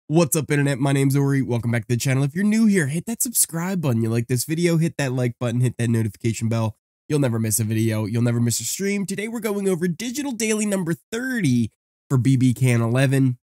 What's up, internet? My name's Ori. Welcome back to the channel. If you're new here, hit that subscribe button. You like this video, hit that like button, hit that notification bell. You'll never miss a video. You'll never miss a stream. Today, we're going over digital daily number 30 for BBCan11.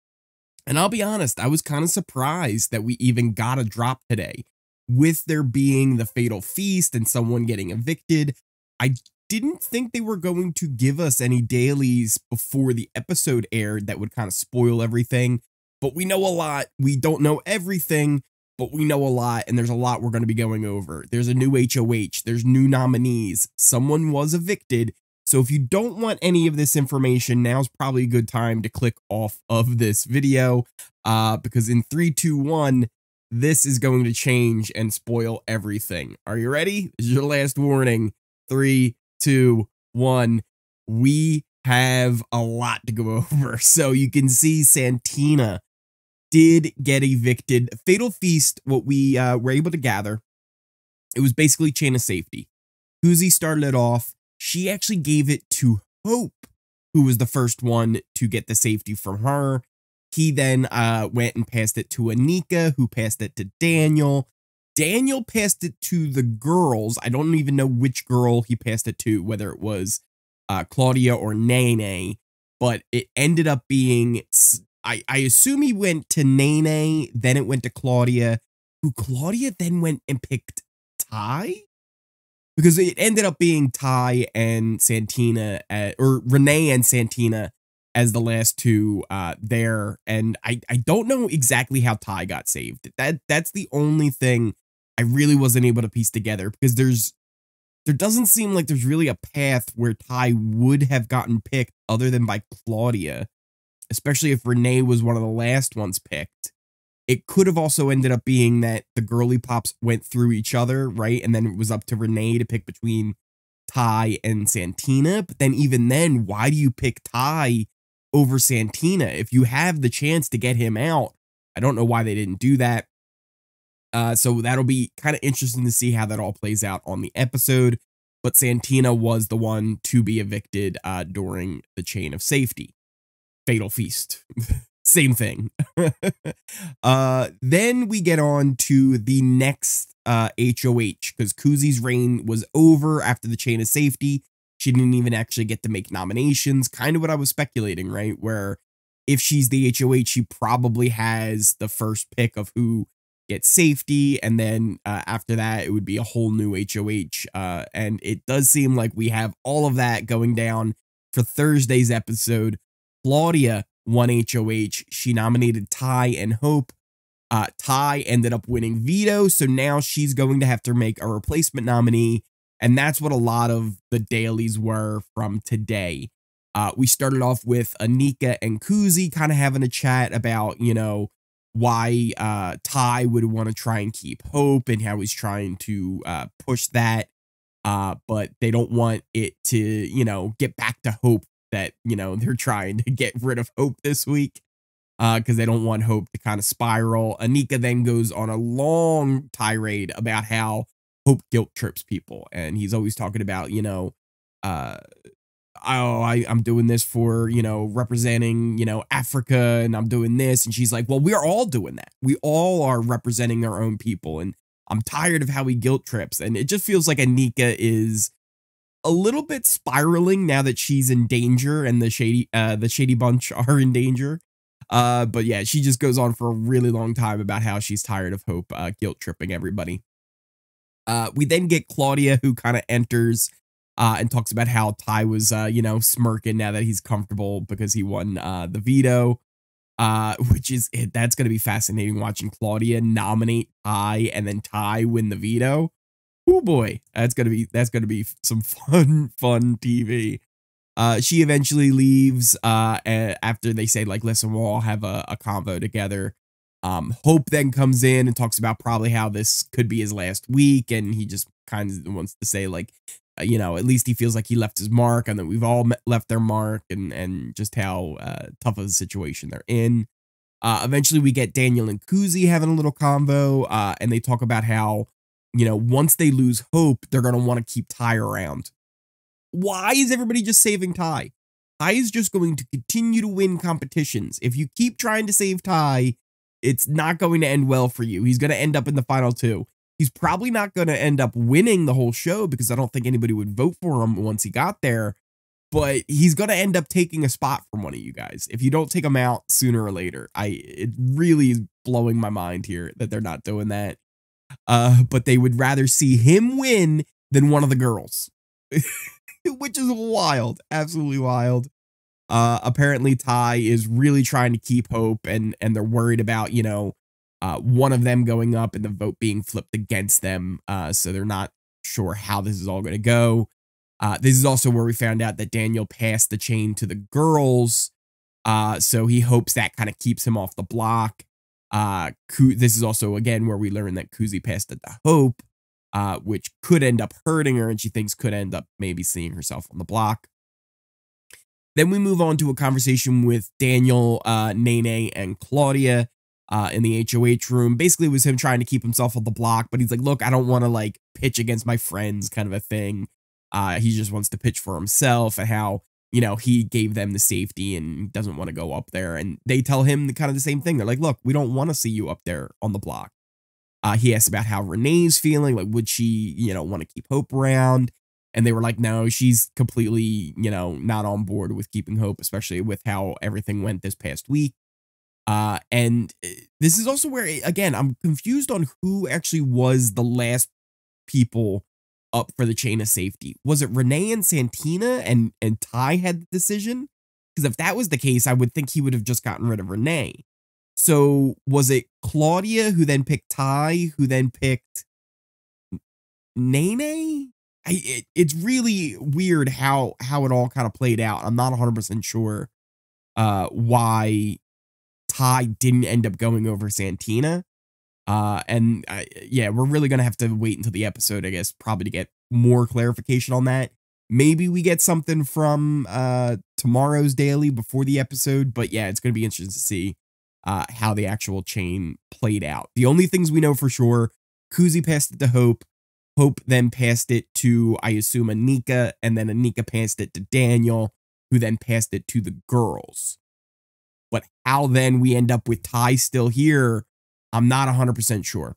And I'll be honest, I was kind of surprised that we even got a drop today. With there being the fatal feast and someone getting evicted, I didn't think they were going to give us any dailies before the episode aired that would kind of spoil everything. But we know a lot. We don't know everything, but we know a lot, and there's a lot we're going to be going over. There's a new HoH. There's new nominees. Someone was evicted. So if you don't want any of this information, now's probably a good time to click off of this video, because in 3, 2, 1, this is going to change and spoil everything. Are you ready? This is your last warning. 3, 2, 1. We have a lot to go over. So you can see Santina did get evicted. Fatal Feast, what we were able to gather, it was basically chain of safety. Kuzi started it off. She actually gave it to Hope, who was the first one to get the safety from her. He then went and passed it to Anika, who passed it to Daniel. Daniel passed it to the girls. I don't even know which girl he passed it to, whether it was Claudia or Nene, but it ended up being, I assume he went to Nene, then it went to Claudia, who Claudia then went and picked Ty? Because it ended up being Ty and Santina, or Renee and Santina as the last two there, and I don't know exactly how Ty got saved. That's the only thing I really wasn't able to piece together, because there doesn't seem like there's really a path where Ty would have gotten picked other than by Claudia, especially if Renee was one of the last ones picked. It could have also ended up being that the girly pops went through each other, right? And then it was up to Renee to pick between Ty and Santina. But then even then, why do you pick Ty over Santina? If you have the chance to get him out, I don't know why they didn't do that. So that'll be kind of interesting to see how that all plays out on the episode. But Santina was the one to be evicted during the chain of safety. Fatal Feast. Same thing. Then we get on to the next HoH, because Kuzi's reign was over after the chain of safety. She didn't even actually get to make nominations. Kind of what I was speculating, right? Where if she's the HoH, she probably has the first pick of who gets safety, and then after that, it would be a whole new HoH. And it does seem like we have all of that going down for Thursday's episode. Claudia won HoH. She nominated Ty and Hope. Ty ended up winning Veto, so now she's going to have to make a replacement nominee, and that's what a lot of the dailies were from today. We started off with Anika and Kuzi kind of having a chat about, you know, why Ty would want to try and keep Hope and how he's trying to push that, but they don't want it to, you know, get back to Hope, that, you know, they're trying to get rid of Hope this week, because they don't want Hope to kind of spiral. Anika then goes on a long tirade about how Hope guilt trips people, and he's always talking about, you know, I'm doing this for, you know, representing, you know, Africa, and I'm doing this, and she's like, well, we're all doing that. We all are representing our own people, and I'm tired of how he guilt trips. And it just feels like Anika is a little bit spiraling now that she's in danger, and the shady bunch are in danger. But yeah, she just goes on for a really long time about how she's tired of Hope guilt tripping everybody. We then get Claudia, who kind of enters and talks about how Ty was, you know, smirking now that he's comfortable because he won the veto, which is, that's going to be fascinating watching Claudia nominate Ty and then Ty win the veto. Oh boy, that's gonna be some fun TV. She eventually leaves after they say, like, listen, we'll all have a convo together. Hope then comes in and talks about probably how this could be his last week, and he just kind of wants to say, like, you know, at least he feels like he left his mark, and that we've all left their mark, and just how tough of a situation they're in. Eventually we get Daniel and Kuzi having a little convo, and they talk about how, you know, once they lose Hope, they're going to want to keep Ty around. Why is everybody just saving Ty? Ty is just going to continue to win competitions. If you keep trying to save Ty, it's not going to end well for you. He's going to end up in the final two. He's probably not going to end up winning the whole show because I don't think anybody would vote for him once he got there. But he's going to end up taking a spot from one of you guys if you don't take him out sooner or later. It really is blowing my mind here that they're not doing that. But they would rather see him win than one of the girls, which is wild, absolutely wild. Apparently Ty is really trying to keep hope, and they're worried about, you know, one of them going up and the vote being flipped against them. So they're not sure how this is all going to go. This is also where we found out that Daniel passed the chain to the girls. So he hopes that kind of keeps him off the block. This is also, again, where we learn that Kuzi passed it to Hope, which could end up hurting her, and she thinks could end up maybe seeing herself on the block. Then we move on to a conversation with Daniel, Nene, and Claudia in the HoH room. Basically, it was him trying to keep himself on the block, but he's like, look, I don't want to like pitch against my friends kind of a thing. He just wants to pitch for himself and how, you know, he gave them the safety and doesn't want to go up there. And they tell him kind of the same thing. They're like, look, we don't want to see you up there on the block. He asked about how Renee's feeling. Like, would she, you know, want to keep Hope around? And they were like, no, she's completely, you know, not on board with keeping Hope, especially with how everything went this past week. And this is also where, again, I'm confused on who actually was the last people up for the chain of safety. Was it Renee and Santina and Ty had the decision? Because if that was the case, I would think he would have just gotten rid of Renee. So was it Claudia who then picked Ty, who then picked Nene? It's really weird how it all kind of played out. I'm not 100% sure why Ty didn't end up going over Santina. Yeah, we're really going to have to wait until the episode, I guess, probably to get more clarification on that. Maybe we get something from tomorrow's daily before the episode, but yeah, it's going to be interesting to see how the actual chain played out. The only things we know for sure, Kuzi passed it to Hope. Hope then passed it to, I assume, Anika, and then Anika passed it to Daniel, who then passed it to the girls. But how then we end up with Ty still here, I'm not 100% sure.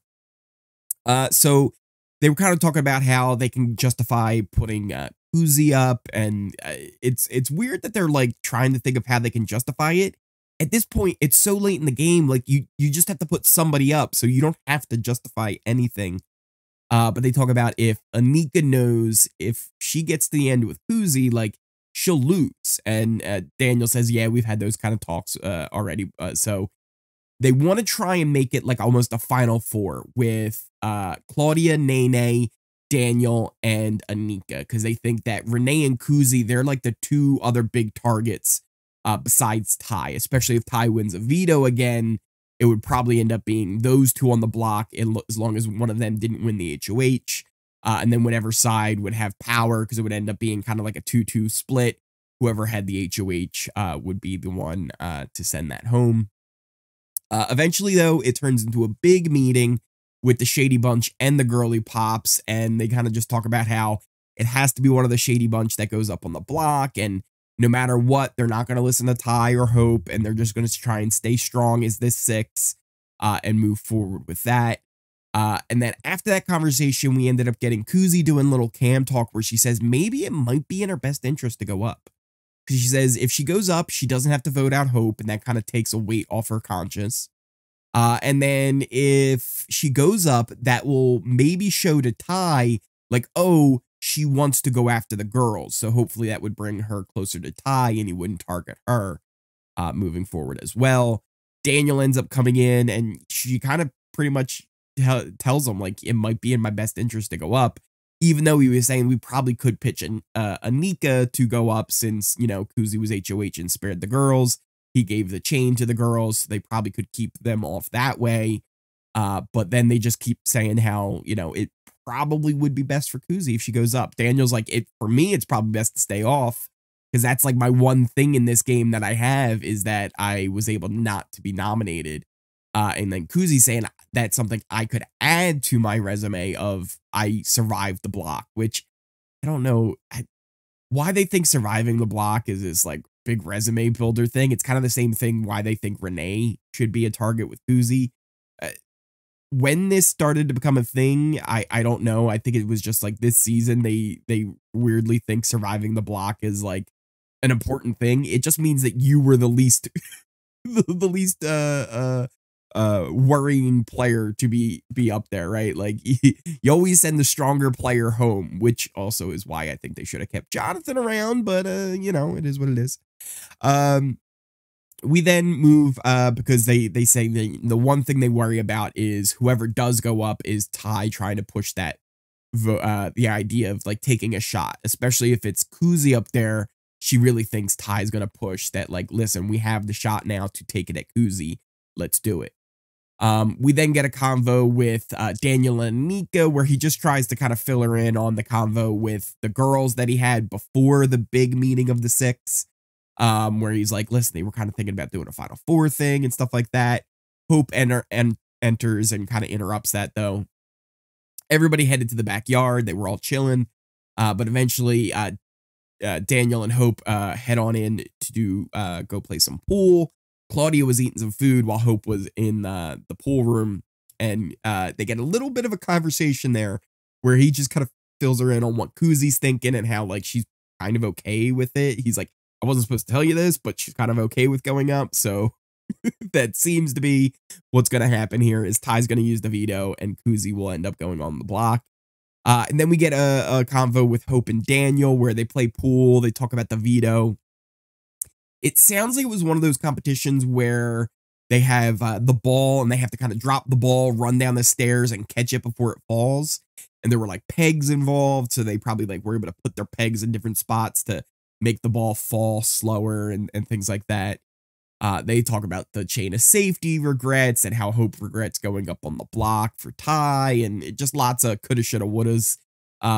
So they were kind of talking about how they can justify putting Kuzi up, and it's weird that they're like trying to think of how they can justify it. At this point, it's so late in the game, like you just have to put somebody up, so you don't have to justify anything. But they talk about if Anika knows if she gets to the end with Kuzi, like she'll lose. And Daniel says, yeah, we've had those kind of talks already. So they want to try and make it like almost a final four with Claudia, Nene, Daniel, and Anika, because they think that Renee and Kuzi, they're like the two other big targets besides Ty, especially if Ty wins a veto again. It would probably end up being those two on the block as long as one of them didn't win the HoH. And then whatever side would have power, because it would end up being kind of like a 2-2 split. Whoever had the HoH would be the one to send that home. Eventually, though, it turns into a big meeting with the Shady Bunch and the Girly Pops. And they kind of just talk about how it has to be one of the Shady Bunch that goes up on the block. And no matter what, they're not going to listen to Ty or Hope, and they're just going to try and stay strong as this 6 and move forward with that. And then after that conversation, we ended up getting Kuzi doing little cam talk where she says maybe it might be in her best interest to go up. Because she says if she goes up, she doesn't have to vote out Hope, and that kind of takes a weight off her conscience. And then if she goes up, that will maybe show to Ty, like, oh, she wants to go after the girls. So hopefully that would bring her closer to Ty, and he wouldn't target her moving forward as well. Daniel ends up coming in, and she kind of pretty much tells him, like, it might be in my best interest to go up, even though he was saying we probably could pitch Anika to go up since, you know, Kuzi was HoH and spared the girls. He gave the chain to the girls, so they probably could keep them off that way. But then they just keep saying how, you know, it probably would be best for Kuzi if she goes up. Daniel's like, for me, it's probably best to stay off, because that's like my one thing in this game that I have is that I was able not to be nominated. And then Kuzi saying that's something I could add to my resume of I survived the block, which I don't know why they think surviving the block is like big resume builder thing. It's kind of the same thing why they think Renee should be a target with Kuzi. Uh, when this started to become a thing, I don't know. I think it was just like this season they weirdly think surviving the block is like an important thing. It just means that you were the least the least worrying player to be up there, right? Like you always send the stronger player home, which also is why I think they should have kept Jonathan around, but you know, it is what it is. We then move because they say the one thing they worry about is whoever does go up is Ty trying to push that the idea of like taking a shot, especially if it's Kuzi up there. She really thinks Ty's gonna push that, like, listen, we have the shot now to take it at Kuzi. Let's do it. We then get a convo with Daniel and Nika, where he just tries to kind of fill her in on the convo with the girls that he had before the big meeting of the six. Where he's like, listen, they were kind of thinking about doing a Final Four thing and stuff like that. Hope enters and kind of interrupts that, though. Everybody headed to the backyard. They were all chilling. But eventually, Daniel and Hope head on in to go play some pool. Claudia was eating some food while Hope was in the pool room. And they get a little bit of a conversation there where he just kind of fills her in on what Kuzi's thinking and how, like, she's kind of okay with it. He's like, I wasn't supposed to tell you this, but she's kind of okay with going up. So that seems to be what's going to happen here is Ty's going to use the veto and Kuzi will end up going on the block. And then we get a convo with Hope and Daniel where they play pool. They talk about the veto. It sounds like it was one of those competitions where they have the ball and they have to kind of drop the ball, run down the stairs and catch it before it falls. And there were like pegs involved. So they probably like were able to put their pegs in different spots to make the ball fall slower and things like that. They talk about the chain of safety regrets and how Hope regrets going up on the block for Ty and just lots of coulda, shoulda, wouldas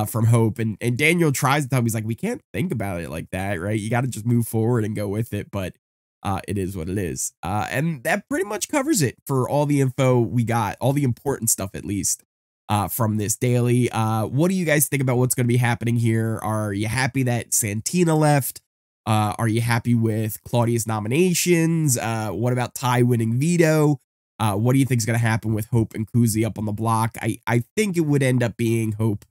from Hope. And Daniel tries to tell him, he's like, we can't think about it like that, right? You got to just move forward and go with it. But it is what it is. And that pretty much covers it for all the info we got, all the important stuff at least. From this daily. What do you guys think about what's going to be happening here? Are you happy that Santina left? Are you happy with Claudia's nominations? What about Ty winning veto? What do you think is going to happen with Hope and Kuzi up on the block? I think it would end up being Hope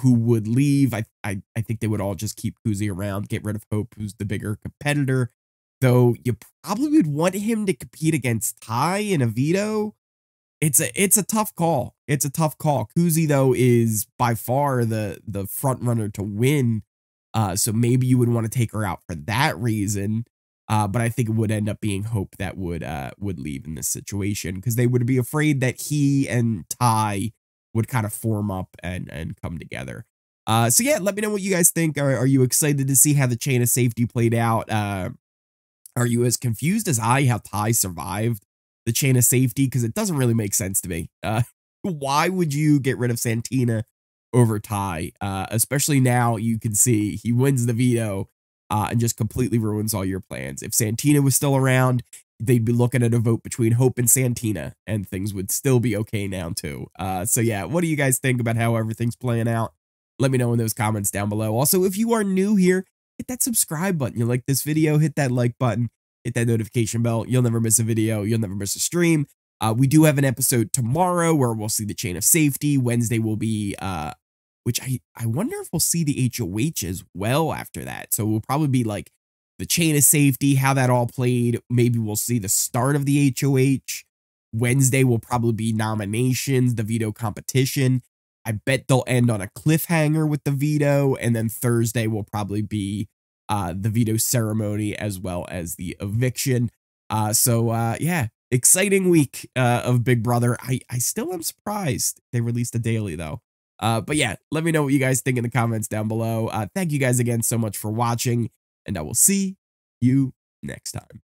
who would leave. I think they would all just keep Kuzi around, get rid of Hope, who's the bigger competitor. Though you probably would want him to compete against Ty in a veto. It's a tough call. It's a tough call. Kuzi, though, is by far the front runner to win. So maybe you would want to take her out for that reason. But I think it would end up being Hope that would leave in this situation because they would be afraid that he and Ty would kind of form up and come together. So yeah, let me know what you guys think. Are you excited to see how the chain of safety played out? Are you as confused as I how Ty survived the chain of safety? Because it doesn't really make sense to me. Why would you get rid of Santina over Ty? Especially now you can see he wins the veto and just completely ruins all your plans. If Santina was still around, they'd be looking at a vote between Hope and Santina and things would still be okay now too. So yeah, what do you guys think about how everything's playing out? Let me know in those comments down below. Also, if you are new here, hit that subscribe button. You like this video, hit that like button. Hit that notification bell. You'll never miss a video. You'll never miss a stream. We do have an episode tomorrow where we'll see the chain of safety. Wednesday will be, which I wonder if we'll see the HoH as well after that. So we'll probably be like the chain of safety, how that all played. Maybe we'll see the start of the HoH. Wednesday will probably be nominations, the veto competition. I bet they'll end on a cliffhanger with the veto. And then Thursday will probably be the veto ceremony as well as the eviction. Yeah, exciting week of Big Brother. I still am surprised they released a daily though. But yeah, let me know what you guys think in the comments down below. Thank you guys again so much for watching, and I will see you next time.